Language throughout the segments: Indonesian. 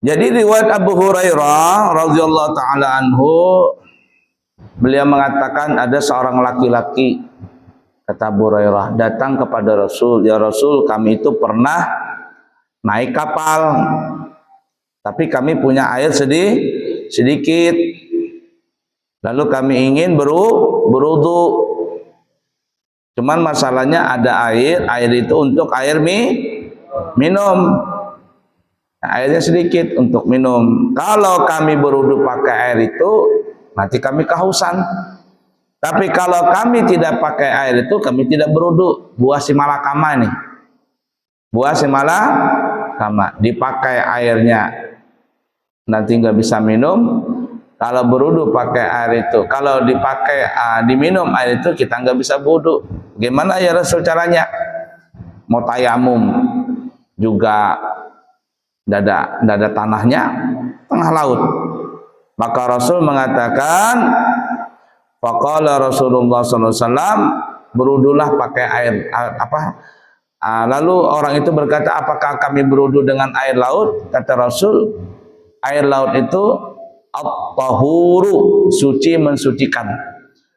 Jadi riwayat Abu Hurairah radhiyallahu taala anhu, beliau mengatakan ada seorang laki-laki, kata Abu Hurairah, datang kepada Rasul, "Ya Rasul, kami itu pernah naik kapal, tapi kami punya air sedikit. Lalu kami ingin berwudu. Cuman masalahnya ada air itu untuk air minum. Nah, airnya sedikit untuk minum. Kalau kami berwudu pakai air itu, nanti kami kehausan. Tapi kalau kami tidak pakai air itu, kami tidak berwudu." Buah simalakama nih. Buah simalakama. Dipakai airnya, nanti nggak bisa minum. Kalau berwudu pakai air itu, kalau dipakai diminum air itu, kita nggak bisa berwudu. Gimana ya Rasul caranya? Mau tayamum juga dada tanahnya tengah laut. Maka Rasul mengatakan, faqala Rasulullah SAW, berwudulah pakai air lalu orang itu berkata, apakah kami berwudu dengan air laut? Kata Rasul, air laut itu at-tahuru, suci, mensucikan.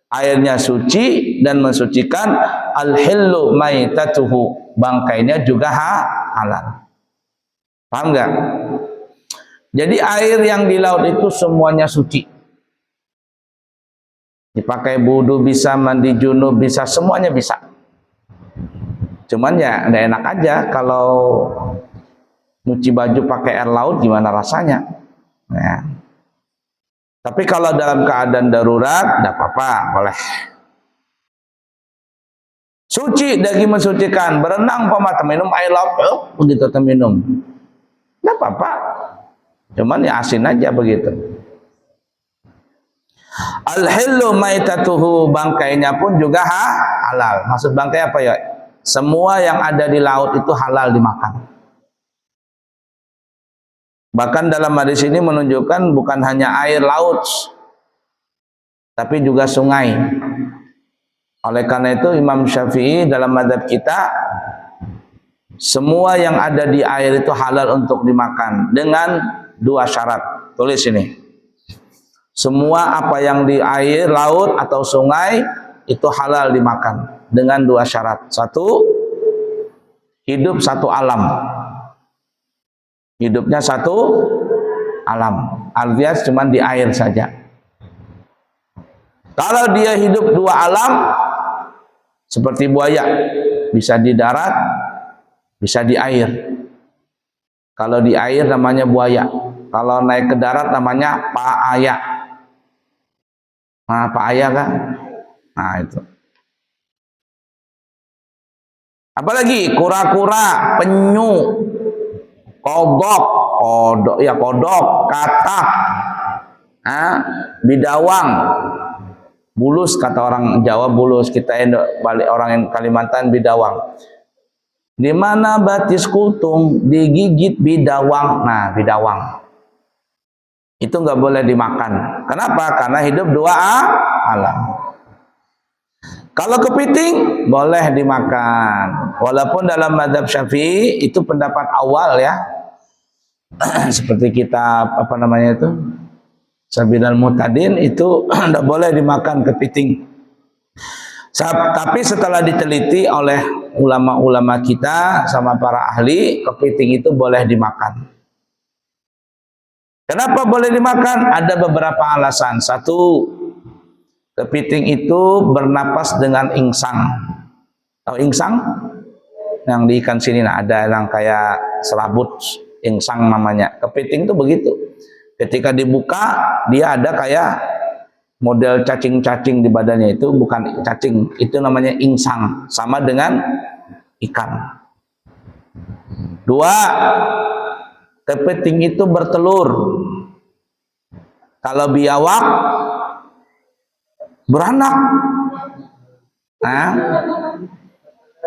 Airnya suci dan mensucikan. Al-hillu maitatuhu, bangkainya juga halal. Paham nggak? Jadi air yang di laut itu semuanya suci. Dipakai wudu bisa, mandi junub bisa, semuanya bisa. Cuman ya nggak enak aja kalau nyuci baju pakai air laut, gimana rasanya? Nah. Tapi kalau dalam keadaan darurat, tidak apa-apa, boleh. Suci, daging mensucikan. Berenang pemata, minum air laut, begitu minum. Tidak apa-apa, cuman ya asin aja begitu. Al-hillu maitatuhu, bangkainya pun juga halal. Maksud bangkai apa ya? Semua yang ada di laut itu halal dimakan. Bahkan dalam hadis ini menunjukkan bukan hanya air laut, tapi juga sungai. Oleh karena itu Imam Syafi'i dalam mazhab kita, semua yang ada di air itu halal untuk dimakan dengan dua syarat. Tulis ini. Semua apa yang di air, laut atau sungai itu halal dimakan dengan dua syarat. Satu, hidup satu alam. Hidupnya satu alam. Artinya cuma di air saja. Kalau dia hidup dua alam, seperti buaya, bisa di darat, bisa di air. Kalau di air namanya buaya. Kalau naik ke darat namanya paaya. Nah, paaya kan? Nah, itu. Apalagi kura-kura, penyu, kodok, katak, bidawang, bulus, kata orang Jawa bulus, kita balik orang yang Kalimantan bidawang. Di mana batis kutung digigit bidawang. Nah, bidawang itu nggak boleh dimakan. Kenapa? Karena hidup dua alam. Kalau kepiting boleh dimakan. Walaupun dalam mazhab Syafi'i itu pendapat awal ya. Seperti kitab apa namanya itu? Sabilal Mu'tadin, itu tidak boleh dimakan kepiting. Tapi setelah diteliti oleh ulama-ulama kita sama para ahli, kepiting itu boleh dimakan. Kenapa boleh dimakan? Ada beberapa alasan. Satu, kepiting itu bernapas dengan insang. Tahu insang? Yang di ikan sini ada yang kayak serabut, insang namanya. Kepiting itu begitu. Ketika dibuka, dia ada kayak model cacing-cacing di badannya. Itu bukan cacing, itu namanya insang. Sama dengan ikan. Dua, kepiting itu bertelur. Kalau biawak beranak,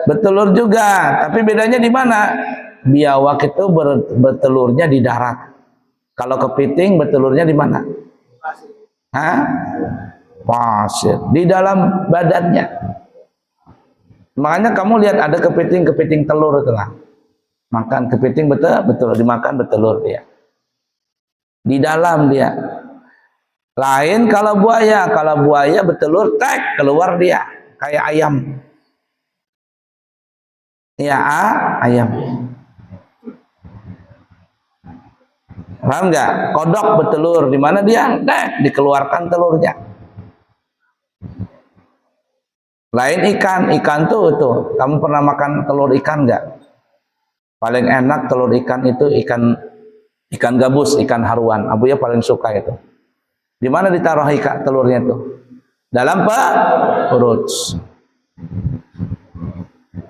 bertelur juga. Tapi bedanya di mana? Biawak itu bertelurnya di darat. Kalau kepiting bertelurnya di mana? Pasir. Di dalam badannya. Makanya kamu lihat ada kepiting telur itu lah. Makan kepiting betul dimakan bertelur dia. Di dalam dia. Lain kalau buaya bertelur, tek, keluar dia kayak ayam. Ya, ayam. Paham nggak? Kodok bertelur, di mana dia? Tek, dikeluarkan telurnya. Lain ikan tuh, kamu pernah makan telur ikan nggak? Paling enak telur ikan itu ikan gabus, ikan haruan. Abuya paling suka itu. Di mana ditaruh ikan telurnya tuh? Dalam perut.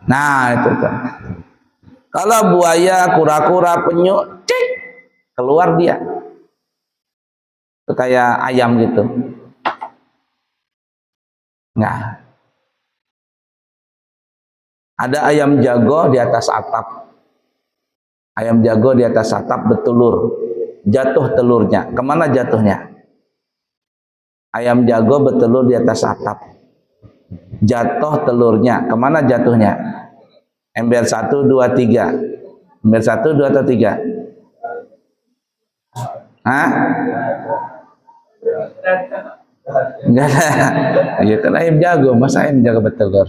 Nah itu tuh. Kalau buaya, kura-kura, penyu, cek, keluar dia. Itu kayak ayam gitu. Nah, ada ayam jago di atas atap. Ayam jago di atas atap bertelur. Jatuh telurnya. Kemana jatuhnya? Ayam jago bertelur di atas atap. Jatuh telurnya. Kemana jatuhnya? Ember 1, 2, 3. Ember 1, 2, atau 3? Hah? Enggak ada. Ya kan ayam jago. Masa ayam jago bertelur?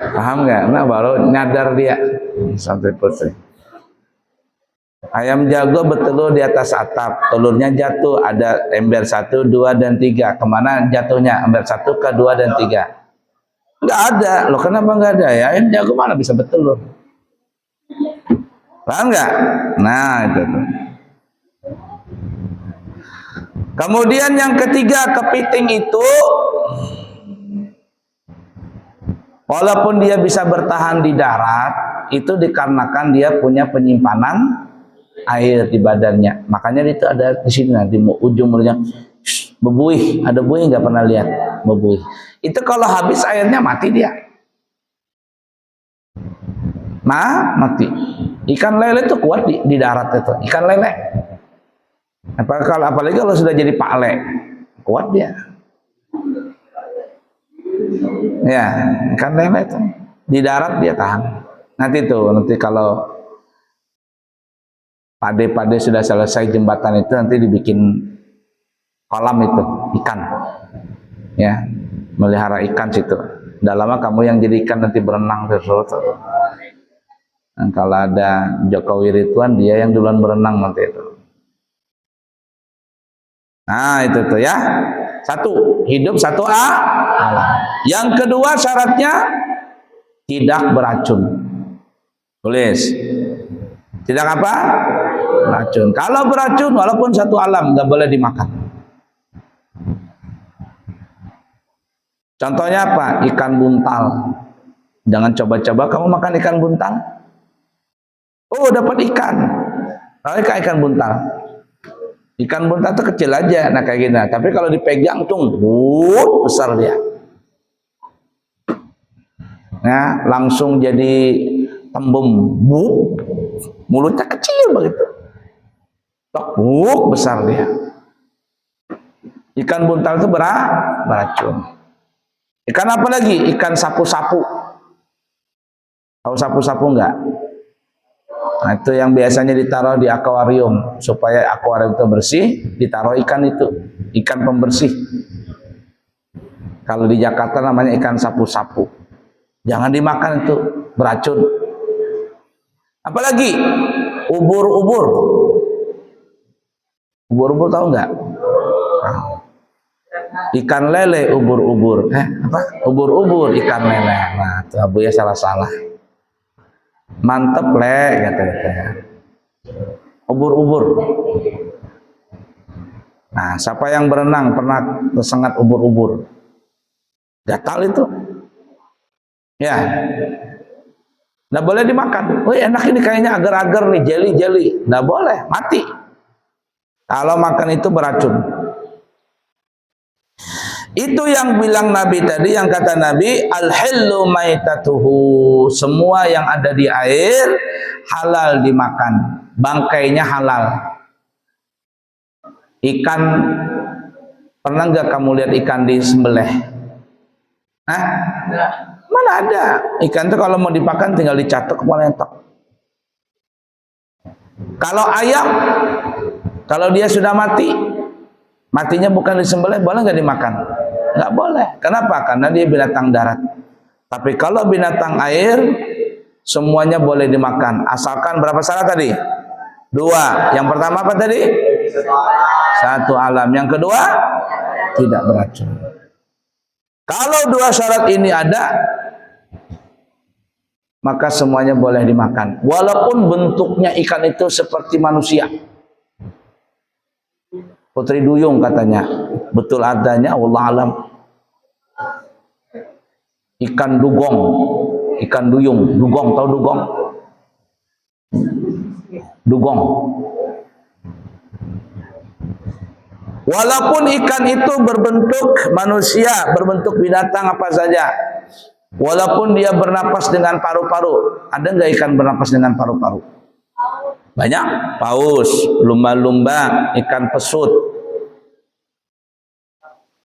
Paham nggak? Nah baru nyadar dia. Sampai putih. Ayam jago bertelur di atas atap, telurnya jatuh, ada ember 1, 2, dan 3. Kemana jatuhnya? Ember 1, ke 2, dan 3. Nggak ada. Loh kenapa nggak ada ya? Ayam jago mana bisa bertelur? Paham nggak? Nah itu tuh. Kemudian yang ketiga, kepiting itu walaupun dia bisa bertahan di darat, itu dikarenakan dia punya penyimpanan air di badannya. Makanya itu ada di sini di ujung mulutnya bebuih. Ada buih nggak pernah lihat? Bebuih. Itu kalau habis airnya mati dia. Mati. Ikan lele itu kuat di darat itu. Ikan lele. Apalagi kalau sudah jadi pale, kuat dia. Ya, ikan lele itu di darat dia tahan. Nanti kalau pade sudah selesai jembatan itu, nanti dibikin kolam itu ikan, ya, melihara ikan situ. Udah lama kamu yang jadi ikan nanti berenang terus. Kalau ada Jokowi Ridwan, dia yang duluan berenang nanti itu. Nah itu tuh ya. Satu, hidup satu alam. Yang kedua syaratnya tidak beracun. Tulis. Tidak apa? Beracun. Kalau beracun walaupun satu alam nggak boleh dimakan. Contohnya apa? Ikan buntal. Jangan coba-coba kamu makan ikan buntal. Oh dapat ikan. Ikan buntal. Ikan buntal itu kecil aja, nah kayak gini. Tapi kalau dipegang tuh, besar dia. Nah, langsung jadi tembem, mulutnya kecil begitu. Besar dia. Ikan buntal itu beracun. Ikan apa lagi? Ikan sapu-sapu. Tahu sapu-sapu enggak? Nah, itu yang biasanya ditaruh di akuarium supaya akuarium itu bersih, ditaruh ikan itu, ikan pembersih. Kalau di Jakarta namanya ikan sapu-sapu. Jangan dimakan itu, beracun. Apalagi ubur-ubur. Ubur-ubur tahu nggak? Ikan lele ubur-ubur. Apa? Ubur-ubur ikan lele. Nah, itu abuya salah-salah. Mantep le katanya. Ubur-ubur. Nah, siapa yang berenang pernah tersengat ubur-ubur? Gatal itu. Ya. Nggak boleh dimakan. Oh enak ini kayaknya agar-agar nih, jeli-jeli. Nggak boleh, mati. Kalau makan itu beracun. Itu yang bilang Nabi tadi, yang kata Nabi, al-hillu maitatuhu. Semua yang ada di air halal dimakan. Bangkainya halal. Ikan, pernah nggak kamu lihat ikan disembelih? Hah? Mana ada? Ikan itu kalau mau dipakan tinggal dicatok kepala entok. Kalau ayam, kalau dia sudah mati, matinya bukan disembelih, boleh nggak dimakan? Nggak boleh. Kenapa? Karena dia binatang darat. Tapi kalau binatang air, semuanya boleh dimakan. Asalkan berapa syarat tadi? 2. Yang pertama apa tadi? 1 alam. Yang kedua, tidak beracun. Kalau 2 syarat ini ada, maka semuanya boleh dimakan. Walaupun bentuknya ikan itu seperti manusia. Putri Duyung katanya, betul adanya, wallah alam. Ikan dugong, ikan duyung, dugong, tahu dugong? Dugong. Walaupun ikan itu berbentuk manusia, berbentuk binatang apa saja, walaupun dia bernapas dengan paru-paru, ada nggak ikan bernapas dengan paru-paru? Banyak. Paus, lumba-lumba, ikan pesut,